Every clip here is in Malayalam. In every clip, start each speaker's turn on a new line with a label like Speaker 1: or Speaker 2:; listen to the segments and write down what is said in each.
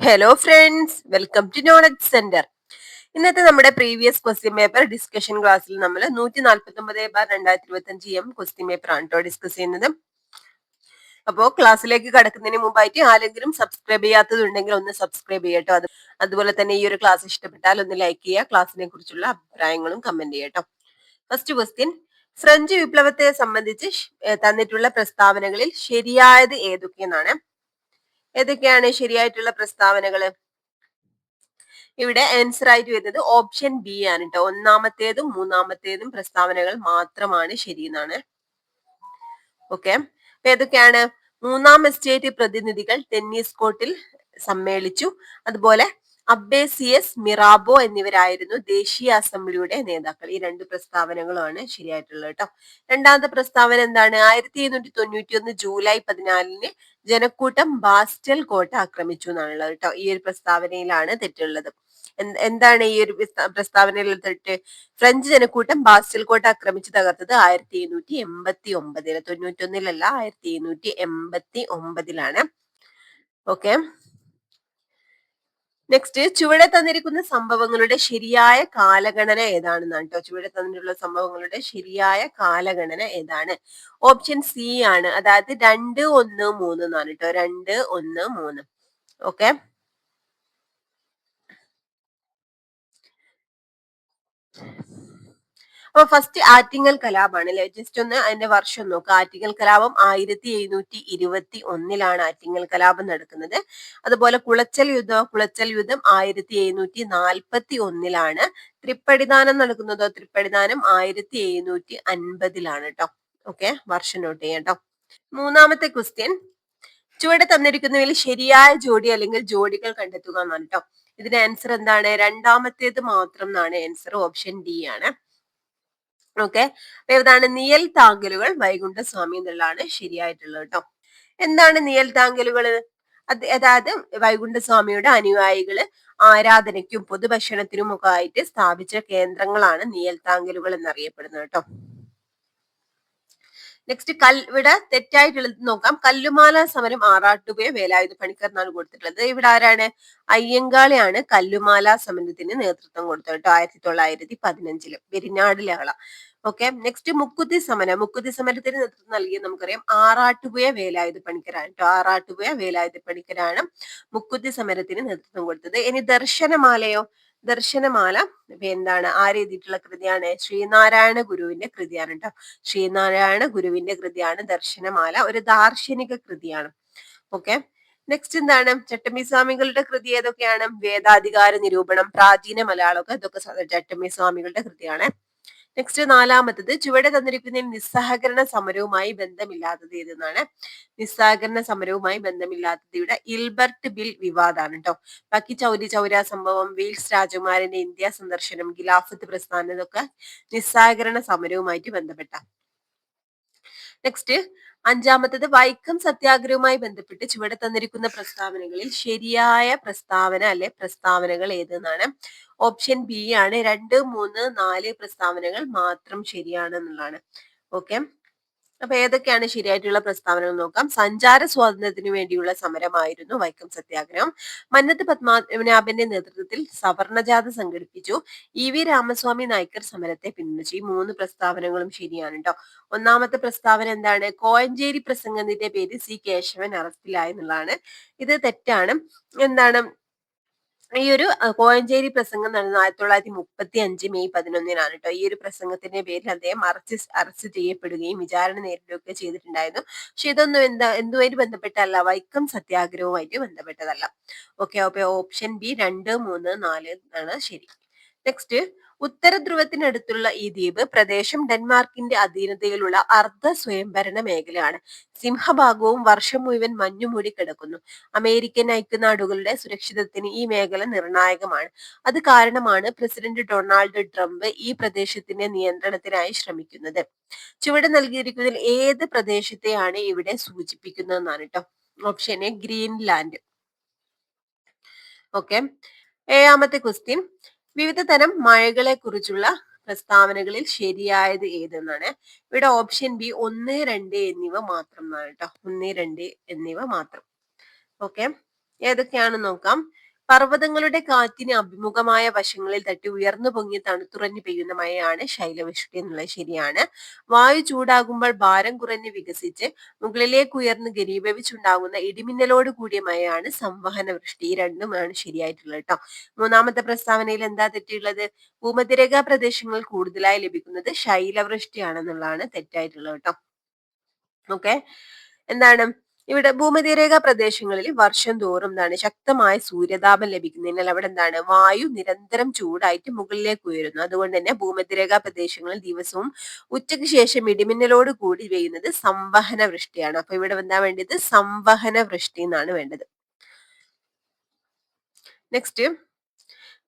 Speaker 1: Hello friends, welcome to knowledge centre. ഇന്നത്തെ നമ്മുടെ പ്രീവിയസ് ക്വസ്റ്റ്യൻ പേപ്പർ ഡിസ്കഷൻ ക്ലാസ്സിൽ നമ്മൾ 149/2025 ക്വസ്റ്റ്യൻ പേപ്പർ ആണ് കേട്ടോ ഡിസ്കസ് ചെയ്യുന്നത്. അപ്പോൾ ക്ലാസ്സിലേക്ക് കടക്കുന്നതിന് മുമ്പായിട്ട് ആരെങ്കിലും സബ്സ്ക്രൈബ് ചെയ്യാത്തതുണ്ടെങ്കിൽ ഒന്ന് സബ്സ്ക്രൈബ് ചെയ്യട്ടോ. അതുപോലെ തന്നെ ഈ ഒരു ക്ലാസ് ഇഷ്ടപ്പെട്ടാൽ ഒന്ന് ലൈക്ക് ചെയ്യുക. ക്ലാസ്സിനെ കുറിച്ചുള്ള അഭിപ്രായങ്ങളും കമന്റ് ചെയ്യട്ടോ. ഫസ്റ്റ് ക്വസ്റ്റ്യൻ, ഫ്രഞ്ച് വിപ്ലവത്തെ സംബന്ധിച്ച് തന്നിട്ടുള്ള പ്രസ്താവനകളിൽ ശരിയായത് ഏതൊക്കെയെന്നാണ്. ഏതൊക്കെയാണ് ശരിയായിട്ടുള്ള പ്രസ്താവനകൾ? ഇവിടെ ആൻസർ ആയിട്ട് വരുന്നത് ഓപ്ഷൻ ബി ആണ് കേട്ടോ. ഒന്നാമത്തേതും മൂന്നാമത്തേതും പ്രസ്താവനകൾ മാത്രമാണ് ശരി എന്നാണ്. ഓക്കെ, ഏതൊക്കെയാണ്? മൂന്നാം എസ്റ്റേറ്റ് പ്രതിനിധികൾ ടെന്നീസ് കോർട്ടിൽ സമ്മേളിച്ചു. അതുപോലെ അബ്ബേസിയസ്, മിറാബോ എന്നിവരായിരുന്നു ദേശീയ അസംബ്ലിയുടെ നേതാക്കൾ. ഈ രണ്ട് പ്രസ്താവനകളുമാണ് ശരിയായിട്ടുള്ളത് കേട്ടോ. രണ്ടാമത്തെ പ്രസ്താവന എന്താണ്? 1791 ജൂലൈ 14 ജനക്കൂട്ടം ബാസ്റ്റൽ കോട്ട ആക്രമിച്ചു എന്നാണുള്ളത് കേട്ടോ. ഈ ഒരു പ്രസ്താവനയിലാണ് തെറ്റുള്ളത്. എന്താണ് ഈ ഒരു പ്രസ്താവനയിൽ തെറ്റ്? ഫ്രഞ്ച് ജനക്കൂട്ടം ബാസ്റ്റൽ കോട്ട ആക്രമിച്ച് തകർത്തത് 1789, 91-ല്ല, 1789. ഓക്കെ, നെക്സ്റ്റ്, ചുവടെ തന്നിരിക്കുന്ന സംഭവങ്ങളുടെ ശരിയായ കാലഗണന ഏതാണെന്നാണ് കേട്ടോ. ചുവടെ തന്നിട്ടുള്ള സംഭവങ്ങളുടെ ശരിയായ കാലഗണന ഏതാണ്? ഓപ്ഷൻ സി ആണ്, അതായത് 2-1-3 എന്നാണ് കേട്ടോ. 2-1-3. ഓക്കെ, അപ്പൊ ഫസ്റ്റ് ആറ്റിങ്ങൽ കലാപമാണ് അല്ലെ. ജസ്റ്റ് ഒന്ന് അതിന്റെ വർഷം നോക്കുക. ആറ്റിങ്ങൽ കലാപം 1721 ആറ്റിങ്ങൽ കലാപം നടക്കുന്നത്. അതുപോലെ കുളച്ചൽ യുദ്ധം 1741. തൃപ്പടിദാനം നടക്കുന്നതോ? തൃപ്പടിദാനം 1750 കേട്ടോ. ഓക്കെ, വർഷം നോട്ട് ചെയ്യാം കേട്ടോ. മൂന്നാമത്തെ ക്വസ്റ്റ്യൻ, ചുവടെ തന്നിരിക്കുന്നതിൽ ശരിയായ ജോഡി അല്ലെങ്കിൽ ജോഡികൾ കണ്ടെത്തുക എന്നാണ് കേട്ടോ. ഇതിന്റെ ആൻസർ എന്താണ്? രണ്ടാമത്തേത് മാത്രം എന്നാണ് ആൻസർ. ഓപ്ഷൻ ഡി ആണ്. ഓക്കെ, ഏതാണ്? നിയൽ താങ്കലുകൾ വൈകുണ്ഠസ്വാമി എന്നുള്ളതാണ് ശരിയായിട്ടുള്ളത് കേട്ടോ. എന്താണ് നിയൽ താങ്കലുകൾ? അതായത് വൈകുണ്ഠസ്വാമിയുടെ അനുയായികള് ആരാധനയ്ക്കും പൊതുഭക്ഷണത്തിനും ഒക്കെ ആയിട്ട് സ്ഥാപിച്ച കേന്ദ്രങ്ങളാണ് നിയൽ താങ്കലുകൾ എന്നറിയപ്പെടുന്നത് കേട്ടോ. നെക്സ്റ്റ്, ഇവിടെ തെറ്റായിട്ടുള്ളത് നോക്കാം. കല്ലുമാല സമരം ആറാട്ടുപുഴ വേലായുധ പണിക്കർ എന്നാണ് കൊടുത്തിട്ടുള്ളത്. ഇവിടെ ആരാണ്? അയ്യങ്കാളിയാണ് കല്ലുമാല സമരത്തിന് നേതൃത്വം കൊടുത്തത് കേട്ടോ. 1915 വെരിനാട് ലഹള. ഓക്കെ, നെക്സ്റ്റ്, മുക്കുത്തി സമരത്തിന് നേതൃത്വം നൽകിയത് നമുക്കറിയാം ആറാട്ടുപുഴ വേലായുധ പണിക്കരാണ് കേട്ടോ. ആറാട്ടുപുഴ വേലായുധ പണിക്കരാണ് മുക്കുത്തി സമരത്തിന് നേതൃത്വം കൊടുത്തത്. ഇനി ദർശനമാലയോ? ദർശനമാല എന്താണ്? ആരെഴുതിയിട്ടുള്ള കൃതിയാണ്? ശ്രീനാരായണ ഗുരുവിന്റെ കൃതിയാണ് കേട്ടോ. ശ്രീനാരായണ ഗുരുവിന്റെ കൃതിയാണ് ദർശനമാല. ഒരു ദാർശനിക കൃതിയാണ്. ഓക്കെ, നെക്സ്റ്റ് എന്താണ്? ചട്ടമ്പി സ്വാമികളുടെ കൃതി ഏതൊക്കെയാണ്? വേദാധികാര നിരൂപണം, പ്രാചീന മലയാളമൊക്കെ ഇതൊക്കെ ചട്ടമ്പി സ്വാമികളുടെ കൃതിയാണ്. നെക്സ്റ്റ്, നാലാമത്തത്, ചുവടെ തന്നിരിക്കുന്നതിൽ നിസ്സഹകരണ സമരവുമായി ബന്ധമില്ലാത്തത് ഏതെന്നാണ്. നിസ്സഹകരണ സമരവുമായി ബന്ധമില്ലാത്തത് ഇവിടെ ഇൽബർട്ട് ബിൽ വിവാദാണ് കേട്ടോ. ബാക്കി ചൗരി ചൗര സംഭവം, വെയിൽസ് രാജകുമാരന്റെ ഇന്ത്യ സന്ദർശനം, ഖിലാഫത്ത് പ്രസ്ഥാനം ഇതൊക്കെ നിസ്സഹകരണ സമരവുമായിട്ട് ബന്ധപ്പെട്ട. നെക്സ്റ്റ്, അഞ്ചാമത്തത്, വൈക്കം സത്യാഗ്രഹവുമായി ബന്ധപ്പെട്ട് ചുവടെ തന്നിരിക്കുന്ന പ്രസ്താവനകളിൽ ശരിയായ പ്രസ്താവന അല്ലെ പ്രസ്താവനകൾ ഏതെന്നാണ്. ഓപ്ഷൻ ബി ആണ്. 2, 3, 4 പ്രസ്താവനകൾ മാത്രം ശരിയാണ് എന്നുള്ളതാണ്. ഓക്കെ, അപ്പൊ ഏതൊക്കെയാണ് ശരിയായിട്ടുള്ള പ്രസ്താവനകൾ നോക്കാം. സഞ്ചാര സ്വാതന്ത്ര്യത്തിന് വേണ്ടിയുള്ള സമരമായിരുന്നു വൈക്കം സത്യാഗ്രഹം. മന്നത്ത് പത്മനാഭന്റെ നേതൃത്വത്തിൽ സവർണജാഥ സംഘടിപ്പിച്ചു. EV രാമസ്വാമി നായ്ക്കർ സമരത്തെ പിന്തുണച്ചു. ഈ 3 പ്രസ്താവനകളും ശരിയാണ് കേട്ടോ. ഒന്നാമത്തെ പ്രസ്താവന എന്താണ്? കോഴഞ്ചേരി പ്രസംഗത്തിന്റെ പേരിൽ C കേശവൻ അറസ്റ്റിലായി എന്നുള്ളതാണ്. ഇത് തെറ്റാണ്. എന്താണ്? ഈ ഒരു കോഴഞ്ചേരി പ്രസംഗം നടന്നത് 1935 മെയ് 11 കേട്ടോ. ഈ ഒരു പ്രസംഗത്തിന്റെ പേരിൽ അദ്ദേഹം അറസ്റ്റ് ചെയ്യപ്പെടുകയും വിചാരണ നേരിടുകയൊക്കെ ചെയ്തിട്ടുണ്ടായിരുന്നു. പക്ഷെ ഇതൊന്നും എന്തുമായിട്ട് ബന്ധപ്പെട്ടല്ല, വൈക്കം സത്യാഗ്രഹവുമായിട്ട് ബന്ധപ്പെട്ടതല്ല. ഓക്കെ, അപ്പൊ ഓപ്ഷൻ ബി 2, 3, 4 ആണ് ശരി. നെക്സ്റ്റ്, ഉത്തര ധ്രുവത്തിനടുത്തുള്ള ഈ ദ്വീപ് പ്രദേശം ഡെൻമാർക്കിന്റെ അധീനതയിലുള്ള അർദ്ധ സ്വയംഭരണ മേഖലയാണ്. സിംഹഭാഗവും വർഷം മുഴുവൻ മഞ്ഞുമൂടി കിടക്കുന്നു. അമേരിക്കൻ ഐക്യനാടുകളുടെ സുരക്ഷിതത്വത്തിന് ഈ മേഖല നിർണായകമാണ്. അത് കാരണമാണ് പ്രസിഡന്റ് ഡൊണാൾഡ് ട്രംപ് ഈ പ്രദേശത്തിന്റെ നിയന്ത്രണത്തിനായി ശ്രമിക്കുന്നത്. ചുവടെ നൽകിയിരിക്കുന്നതിൽ ഏത് പ്രദേശത്തെയാണ് ഇവിടെ സൂചിപ്പിക്കുന്നതെന്നാണ് കേട്ടോ. Option A Greenland. ഓക്കെ, ഏഴാമത്തെ ക്വസ്റ്റ്യൻ, വിവിധ തരം മഴകളെ കുറിച്ചുള്ള പ്രസ്താവനകളിൽ ശരിയായത് ഏതെന്നാണ്. ഇവിടെ ഓപ്ഷൻ ബി 1, 2 എന്നിവ മാത്രം എന്നാണ് കേട്ടോ. 1, 2 എന്നിവ മാത്രം. ഓക്കെ, ഏതൊക്കെയാണെന്ന് നോക്കാം. പർവ്വതങ്ങളുടെ കാറ്റിന് അഭിമുഖമായ വശങ്ങളിൽ തട്ടി ഉയർന്നു പൊങ്ങി തണുത്തുറഞ്ഞു പെയ്യുന്ന മഴയാണ് ശൈലവൃഷ്ടി എന്നുള്ളത് ശരിയാണ്. വായു ചൂടാകുമ്പോൾ ഭാരം കുറഞ്ഞ് വികസിച്ച് മുകളിലേക്ക് ഉയർന്ന് ഘനീഭവിച്ചുണ്ടാകുന്ന ഇടിമിന്നലോട് കൂടിയ മഴയാണ് സംവഹന വൃഷ്ടി. ഈ രണ്ടുമാണ് ശരിയായിട്ടുള്ളത് കേട്ടോ. മൂന്നാമത്തെ പ്രസ്താവനയിൽ എന്താ തെറ്റുള്ളത്? ഭൂമധ്യരേഖാ പ്രദേശങ്ങളിൽ കൂടുതലായി ലഭിക്കുന്നത് ശൈലവൃഷ്ടിയാണെന്നുള്ളതാണ് തെറ്റായിട്ടുള്ളത് കേട്ടോ. ഓക്കെ, എന്താണ് ഇവിടെ ഭൂമധ്യരേഖാ പ്രദേശങ്ങളിൽ വർഷം തോറും എന്താണ് ശക്തമായ സൂര്യതാപം ലഭിക്കുന്നതിനാൽ അവിടെ എന്താണ് വായു നിരന്തരം ചൂടായിട്ട് മുകളിലേക്ക് ഉയരുന്നു. അതുകൊണ്ട് തന്നെ ഭൂമധ്യരേഖാ പ്രദേശങ്ങളിൽ ദിവസവും ഉച്ചയ്ക്ക് ശേഷം ഇടിമിന്നലോട് കൂടി പെയ്യുന്നത് സംവഹന വൃഷ്ടിയാണ്. അപ്പൊ ഇവിടെ എന്താ വേണ്ടത്? സംവഹന വൃഷ്ടി എന്നാണ് വേണ്ടത്. നെക്സ്റ്റ്,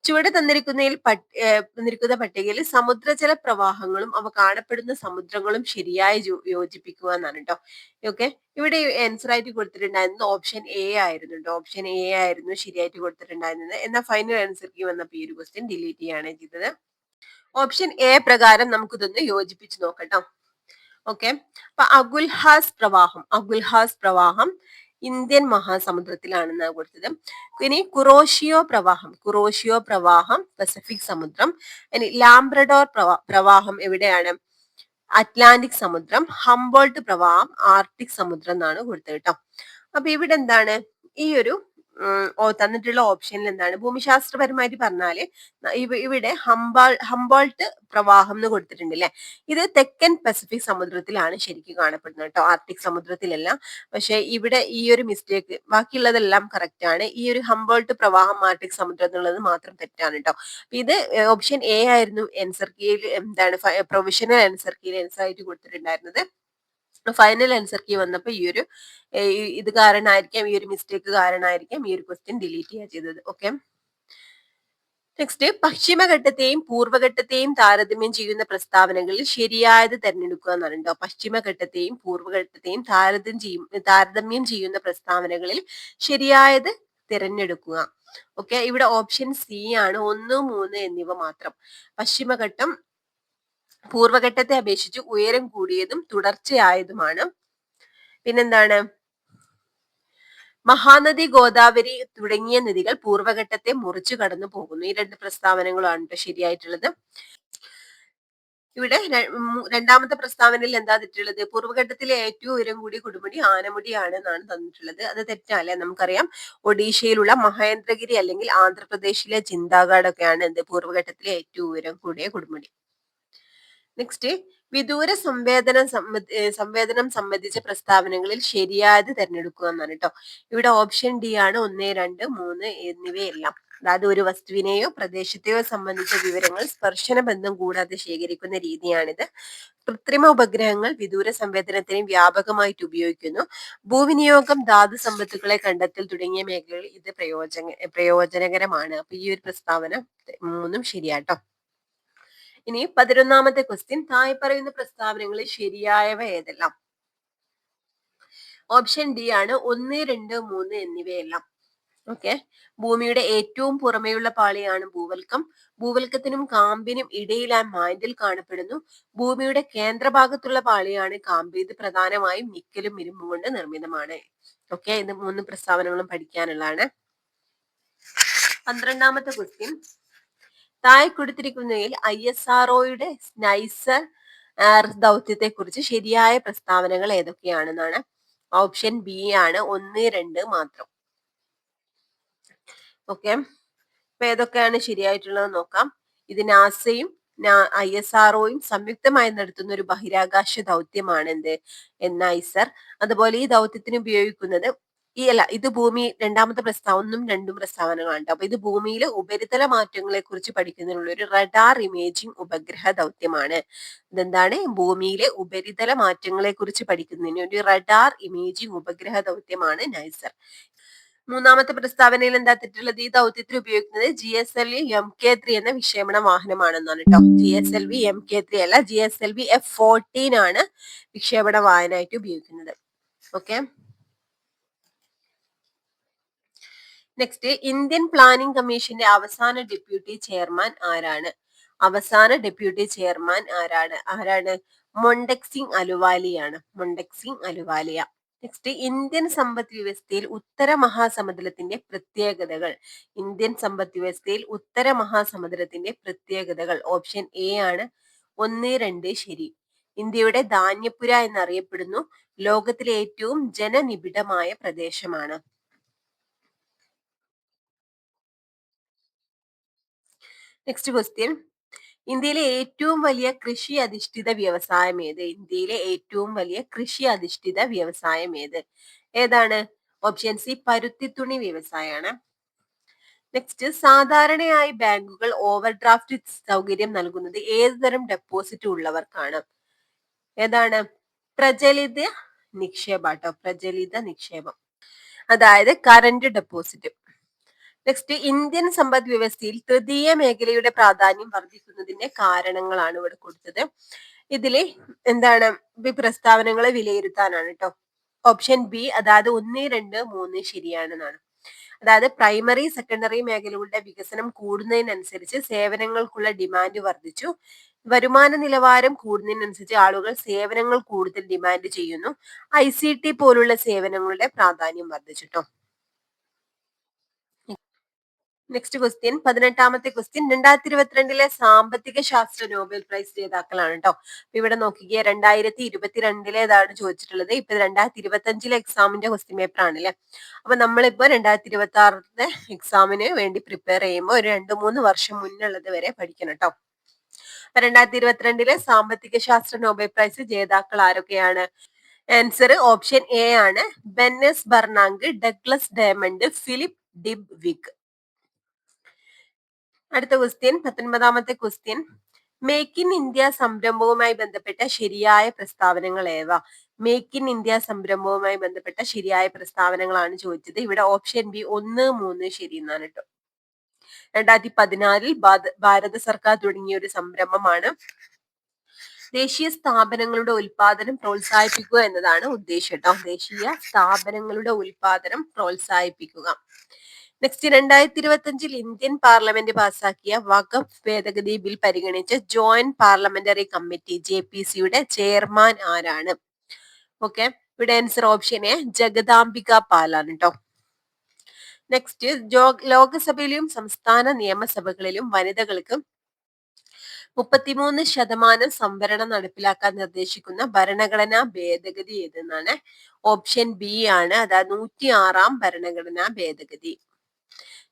Speaker 1: ചുവടെ തന്നിരിക്കുന്ന പട്ടികയിൽ സമുദ്രജല പ്രവാഹങ്ങളും അവ കാണപ്പെടുന്ന സമുദ്രങ്ങളും ശരിയായി യോജിപ്പിക്കുക എന്നാണ് കേട്ടോ. ഓക്കെ, ഇവിടെ ആൻസർ ആയിട്ട് കൊടുത്തിട്ടുണ്ടായിരുന്നത് ഓപ്ഷൻ എ ആയിരുന്നു കേട്ടോ. ഓപ്ഷൻ എ ആയിരുന്നു ശരിയായിട്ട് കൊടുത്തിട്ടുണ്ടായിരുന്നത്. എന്നാൽ ഫൈനൽ ആൻസർക്ക് വന്നപ്പോൾ ഈ ഒരു ക്വസ്റ്റ്യൻ ഡിലീറ്റ് ചെയ്യാണ് ചെയ്തത്. ഓപ്ഷൻ എ പ്രകാരം നമുക്കിതൊന്ന് യോജിപ്പിച്ച് നോക്കട്ടോ. ഓക്കെ, അപ്പൊ അഗുൽഹാസ് പ്രവാഹം ഇന്ത്യൻ മഹാസമുദ്രത്തിലാണെന്ന് കൊടുത്തത്. ഇനി കുറോഷിയോ പ്രവാഹം പസഫിക് സമുദ്രം. ഇനി ലാംബ്രഡോർ പ്രവാഹം എവിടെയാണ്? അറ്റ്ലാന്റിക് സമുദ്രം. ഹംബോൾട്ട് പ്രവാഹം ആർട്ടിക് സമുദ്രം എന്നാണ് കൊടുത്തത് കേട്ടോ. അപ്പൊ ഇവിടെ എന്താണ് ഈ ഒരു തന്നിട്ടുള്ള ഓപ്ഷനിൽ എന്താണ് ഭൂമിശാസ്ത്രപരമായിട്ട് പറഞ്ഞാല് ഇവിടെ ഹംബോൾട്ട് പ്രവാഹം എന്ന് കൊടുത്തിട്ടുണ്ട് അല്ലെ. ഇത് തെക്കൻ പസഫിക് സമുദ്രത്തിലാണ് ശരിക്കും കാണപ്പെടുന്നത് കേട്ടോ, ആർട്ടിക് സമുദ്രത്തിലല്ല. പക്ഷെ ഇവിടെ ഈ ഒരു മിസ്റ്റേക്ക്, ബാക്കിയുള്ളതെല്ലാം കറക്റ്റ് ആണ്. ഈ ഒരു ഹംബോൾട്ട് പ്രവാഹം ആർട്ടിക് സമുദ്രം എന്നുള്ളത് മാത്രം തെറ്റാണ് കേട്ടോ. ഇത് ഓപ്ഷൻ എ ആയിരുന്നു ആൻസർ കീയിൽ എന്താണ് പ്രൊവിഷണൽ ആൻസർ കീയിൽ ആൻസർ ആയിട്ട് കൊടുത്തിട്ടുണ്ടായിരുന്നത്. ഫൈനൽ ആൻസർ കീ വന്നപ്പോ ഈ ഒരു ഇത് കാരണമായിരിക്കാം, ഈ ഒരു മിസ്റ്റേക്ക് കാരണമായിരിക്കാം ഈ ഒരു ക്വസ്റ്റ്യൻ ഡിലീറ്റ് ചെയ്യാൻ ചെയ്തത്. ഓക്കെ, നെക്സ്റ്റ്, പശ്ചിമഘട്ടത്തെയും പൂർവ്വഘട്ടത്തെയും താരതമ്യം ചെയ്യുന്ന പ്രസ്താവനകളിൽ ശരിയായത് തെരഞ്ഞെടുക്കുക എന്നാണ് കേട്ടോ. പശ്ചിമഘട്ടത്തെയും പൂർവ്വഘട്ടത്തെയും താരതമ്യം ചെയ്യുന്ന പ്രസ്താവനകളിൽ ശരിയായത് തിരഞ്ഞെടുക്കുക. ഓക്കെ, ഇവിടെ ഓപ്ഷൻ സി ആണ് 1, 3 എന്നിവ മാത്രം. പശ്ചിമഘട്ടം പൂർവ്വഘട്ടത്തെ അപേക്ഷിച്ച് ഉയരം കൂടിയതും തുടർച്ചയായതുമാണ്. പിന്നെന്താണ്? മഹാനദി, ഗോദാവരി തുടങ്ങിയ നദികൾ പൂർവ്വഘട്ടത്തെ മുറിച്ചു കടന്നു പോകുന്നു. ഈ രണ്ട് പ്രസ്താവനകളാണ് ശരിയായിട്ടുള്ളത്. ഇവിടെ രണ്ടാമത്തെ പ്രസ്താവനയിൽ എന്താ തെറ്റുള്ളത്? പൂർവ്വഘട്ടത്തിലെ ഏറ്റവും ഉയരം കൂടിയ കൊടുമുടി ആനമുടിയാണ് എന്നാണ് തന്നിട്ടുള്ളത്. അത് തെറ്റല്ലേ? നമുക്കറിയാം ഒഡീഷയിലുള്ള മഹേന്ദ്രഗിരി അല്ലെങ്കിൽ ആന്ധ്രാപ്രദേശിലെ ചിന്താഗഡ് ഒക്കെയാണ് എന്ത് പൂർവ്വഘട്ടത്തിലെ ഏറ്റവും ഉയരം കൂടിയ കൊടുമുടി. നെക്സ്റ്റ്, വിദൂര സംവേദനം സംബന്ധിച്ച പ്രസ്താവനകളിൽ ശരിയായത് തിരഞ്ഞെടുക്കുക എന്നാണ് കേട്ടോ. ഇവിടെ ഓപ്ഷൻ ഡി ആണ് 1, 2, 3 എന്നിവയെല്ലാം. അതായത് ഒരു വസ്തുവിനെയോ പ്രദേശത്തെയോ സംബന്ധിച്ച വിവരങ്ങൾ സ്പർശന ബന്ധം കൂടാതെ ശേഖരിക്കുന്ന രീതിയാണിത്. കൃത്രിമ ഉപഗ്രഹങ്ങൾ വിദൂര സംവേദനത്തിന് വ്യാപകമായിട്ട് ഉപയോഗിക്കുന്നു. ഭൂവിനിയോഗം, ധാതു സമ്പത്തുക്കളെ കണ്ടെത്തൽ തുടങ്ങിയ മേഖലകളിൽ ഇത് പ്രയോജനകരമാണ്. അപ്പൊ ഈ ഒരു പ്രസ്താവന 3 ശരിയാട്ടോ. ഇനി 11ാമത്തെ ക്വസ്റ്റ്യൻ, താഴെ പറയുന്ന പ്രസ്താവനകളിൽ ശരിയായവ ഏതെല്ലാം? ഓപ്ഷൻ ഡി ആണ് 1, 2, 3 എന്നിവയെല്ലാം. ഓക്കെ, ഭൂമിയുടെ ഏറ്റവും പുറമെയുള്ള പാളിയാണ് ഭൂവൽക്കം. ഭൂവൽക്കത്തിനും കാമ്പിനും ഇടയിലായി മാന്റിൽ കാണപ്പെടുന്നു. ഭൂമിയുടെ കേന്ദ്രഭാഗത്തുള്ള പാളിയാണ് കാമ്പ്. ഇത് പ്രധാനമായും നിക്കലും ഇരുമ്പും കൊണ്ട് നിർമ്മിതമാണ്. ഓക്കെ, ഇത് 3 പ്രസ്താവനകളും പഠിക്കാനുള്ളതാണ്. 12ാമത്തെ ക്വസ്റ്റ്യൻ, താഴെ കൊടുത്തിരിക്കുന്നതിൽ ISROയുടെ നൈസർ ദൗത്യത്തെ കുറിച്ച് ശരിയായ പ്രസ്താവനകൾ ഏതൊക്കെയാണെന്നാണ്. ഓപ്ഷൻ ബി ആണ് 1, 2 മാത്രം. ഓക്കെ, അപ്പൊ ഏതൊക്കെയാണ് ശരിയായിട്ടുള്ളത് നോക്കാം. ഇത് നാസയും ISROയും സംയുക്തമായി നടത്തുന്ന ഒരു ബഹിരാകാശ ദൗത്യമാണ് എന്ത് നൈസർ. അതുപോലെ ഈ ദൗത്യത്തിന് ഉപയോഗിക്കുന്നത് ഇത് ഭൂമി രണ്ടാമത്തെ 1ഉം 2ഉം പ്രസ്താവനകളാണ്. അപ്പൊ ഇത് ഭൂമിയിലെ ഉപരിതല മാറ്റങ്ങളെ കുറിച്ച് പഠിക്കുന്നതിനുള്ള ഒരു റഡാർ ഇമേജിംഗ് ഉപഗ്രഹ ദൗത്യമാണ്. ഇതെന്താണ്? ഭൂമിയിലെ ഉപരിതല മാറ്റങ്ങളെ കുറിച്ച് പഠിക്കുന്നതിന് ഒരു റഡാർ ഇമേജിംഗ് ഉപഗ്രഹ ദൗത്യമാണ് നൈസർ. 3ാമത്തെ പ്രസ്താവനയിൽ എന്താ തെറ്റുള്ളത്? ഈ ദൗത്യത്തിൽ ഉപയോഗിക്കുന്നത് GSLV Mk3 എന്ന വിക്ഷേപണ വാഹനമാണെന്നാണ് കേട്ടോ. GSLV Mk3 അല്ല, GSLV F-14 ആണ് വിക്ഷേപണ വാഹനമായിട്ട് ഉപയോഗിക്കുന്നത്. ഓക്കെ, നെക്സ്റ്റ്, ഇന്ത്യൻ പ്ലാനിംഗ് കമ്മീഷന്റെ അവസാന ഡെപ്യൂട്ടി ചെയർമാൻ ആരാണ്? ആരാണ്? മൊണ്ടക് സിംഗ് അലുവാലിയാണ്. നെക്സ്റ്റ് ഇന്ത്യൻ സമ്പദ് വ്യവസ്ഥയിൽ ഉത്തര മഹാസമുദ്രത്തിന്റെ പ്രത്യേകതകൾ. ഇന്ത്യൻ സമ്പദ് വ്യവസ്ഥയിൽ ഉത്തര മഹാസമുദ്രത്തിന്റെ പ്രത്യേകതകൾ. ഓപ്ഷൻ എ ആണ് 1, 2 ശരി. ഇന്ത്യയുടെ ധാന്യപ്പുര എന്നറിയപ്പെടുന്നു. ലോകത്തിലെ ഏറ്റവും ജനനിബിഡമായ പ്രദേശമാണ്. Next question. ഇന്ത്യയിലെ ഏറ്റവും വലിയ കൃഷി അധിഷ്ഠിത വ്യവസായം ഏത്? ഇന്ത്യയിലെ ഏറ്റവും വലിയ കൃഷി അധിഷ്ഠിത വ്യവസായം ഏത്? ഏതാണ്? ഓപ്ഷൻ സി പരുത്തിത്തുണി വ്യവസായമാണ്. നെക്സ്റ്റ്, സാധാരണയായി ബാങ്കുകൾ ഓവർഡ്രാഫ്റ്റ് സൗകര്യം നൽകുന്നത് ഏത് തരം ഡെപ്പോസിറ്റ് ഉള്ളവർക്കാണ്? ഏതാണ്? പ്രചലിത നിക്ഷേപാട്ടോ, പ്രചലിത നിക്ഷേപം, അതായത് കറന്റ് ഡെപ്പോസിറ്റ്. നെക്സ്റ്റ്, ഇന്ത്യൻ സമ്പദ് വ്യവസ്ഥയിൽ തൃതീയ മേഖലയുടെ പ്രാധാന്യം വർദ്ധിക്കുന്നതിന്റെ കാരണങ്ങളാണ് ഇവിടെ കൊടുത്തത്. ഇതില് എന്താണ്? പ്രസ്താവനകളെ വിലയിരുത്താനാണ് കേട്ടോ. ഓപ്ഷൻ ബി, അതായത് 1, 2, 3 ശരിയാണെന്നാണ്. അതായത് പ്രൈമറി സെക്കൻഡറി മേഖലകളുടെ വികസനം കൂടുന്നതിനനുസരിച്ച് സേവനങ്ങൾക്കുള്ള ഡിമാൻഡ് വർദ്ധിച്ചു. വരുമാന നിലവാരം കൂടുന്നതിനനുസരിച്ച് ആളുകൾ സേവനങ്ങൾ കൂടുതൽ ഡിമാൻഡ് ചെയ്യുന്നു. ICT പോലുള്ള സേവനങ്ങളുടെ പ്രാധാന്യം വർദ്ധിച്ചിട്ടോ. നെക്സ്റ്റ് ക്വസ്റ്റ്യൻ, 18ാമത്തെ ക്വസ്റ്റ്യൻ. 2022 സാമ്പത്തിക ശാസ്ത്ര നോബൽ പ്രൈസ് ജേതാക്കളാണ് കേട്ടോ. ഇവിടെ നോക്കിക്കേ, 2022 ചോദിച്ചിട്ടുള്ളത്. ഇപ്പൊ 2025 എക്സാമിന്റെ ക്വസ്റ്റ്യൻ പേപ്പർ ആണല്ലേ. അപ്പൊ നമ്മളിപ്പോ 2026 എക്സാമിന് വേണ്ടി പ്രിപ്പയർ ചെയ്യുമ്പോൾ ഒരു 2-3 വർഷം മുന്നുള്ളത് വരെ പഠിക്കണം കേട്ടോ. 2022 സാമ്പത്തിക ശാസ്ത്ര നോബൽ പ്രൈസ് ജേതാക്കൾ ആരൊക്കെയാണ്? ആൻസർ ഓപ്ഷൻ എ ആണ്. Ben S Bernanke, Douglas Diamond, Philip Dybvig. അടുത്ത ക്വസ്റ്റ്യൻ, 19ാമത്തെ ക്വസ്റ്റ്യൻ. മേക്ക് ഇൻ ഇന്ത്യ സംരംഭവുമായി ബന്ധപ്പെട്ട ശരിയായ പ്രസ്താവനകൾ ഏവ? മേക്ക് ഇൻ ഇന്ത്യ സംരംഭവുമായി ബന്ധപ്പെട്ട ശരിയായ പ്രസ്താവനകളാണ് ചോദിച്ചത്. ഇവിടെ ഓപ്ഷൻ ബി 1, 3 ശരി എന്നാണ് കേട്ടോ. 2014 ഭാരത സർക്കാർ തുടങ്ങിയ ഒരു സംരംഭമാണ്. ദേശീയ സ്ഥാപനങ്ങളുടെ ഉൽപാദനം പ്രോത്സാഹിപ്പിക്കുക എന്നതാണ് ഉദ്ദേശം കേട്ടോ. ദേശീയ സ്ഥാപനങ്ങളുടെ ഉൽപാദനം പ്രോത്സാഹിപ്പിക്കുക. നെക്സ്റ്റ്, 2025 ഇന്ത്യൻ പാർലമെന്റ് പാസാക്കിയ വഖഫ് ഭേദഗതി ബിൽ പരിഗണിച്ച joint parliamentary committee JPC chairman ആരാണ്? ഓക്കെ, ഇവിടെ ആൻസർ ഓപ്ഷൻ എ ജഗദാംബിക പാലാണ് കേട്ടോ. നെക്സ്റ്റ്, ലോകസഭയിലും സംസ്ഥാന നിയമസഭകളിലും വനിതകൾക്ക് 33% സംവരണം നടപ്പിലാക്കാൻ നിർദ്ദേശിക്കുന്ന ഭരണഘടനാ ഭേദഗതി ഏതെന്നാണ്? ഓപ്ഷൻ ബി ആണ്, അതായത് 106ാം ഭരണഘടനാ ഭേദഗതി.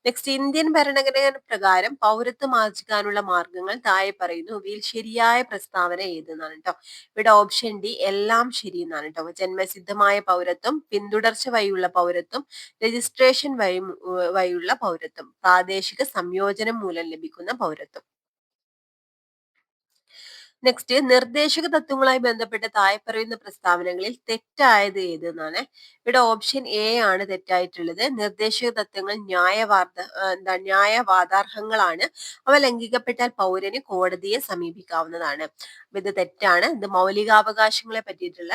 Speaker 1: നെക്സ്റ്റ്, ഇന്ത്യൻ ഭരണഘടന പ്രകാരം പൗരത്വം ആർജിക്കാനുള്ള മാർഗങ്ങൾ താഴെ പറയുന്നു. ഇവയിൽ ശരിയായ പ്രസ്താവന ഏതെന്നാണ് കേട്ടോ. ഇവിടെ ഓപ്ഷൻ ഡി എല്ലാം ശരി എന്നാണ് കേട്ടോ. ജന്മസിദ്ധമായ പൗരത്വം, പിന്തുടർച്ച വഴിയുള്ള പൗരത്വം, രജിസ്ട്രേഷൻ വഴിയുള്ള പൗരത്വം, പ്രാദേശിക സംയോജനം മൂലം ലഭിക്കുന്ന പൗരത്വം. നെക്സ്റ്റ്, നിർദ്ദേശക തത്വങ്ങളുമായി ബന്ധപ്പെട്ട താഴെ പറയുന്ന പ്രസ്താവനകളിൽ തെറ്റായത് ഏത് എന്നാണ്? ഇവിടെ ഓപ്ഷൻ എ ആണ് തെറ്റായിട്ടുള്ളത്. നിർദ്ദേശക തത്വങ്ങൾ ന്യായവാദാർഹങ്ങളാണ്. അവ ലംഘിക്കപ്പെട്ടാൽ പൗരന് കോടതിയെ സമീപിക്കാവുന്നതാണ്. ഇത് തെറ്റാണ്. ഇത് മൗലികാവകാശങ്ങളെ പറ്റിയിട്ടുള്ള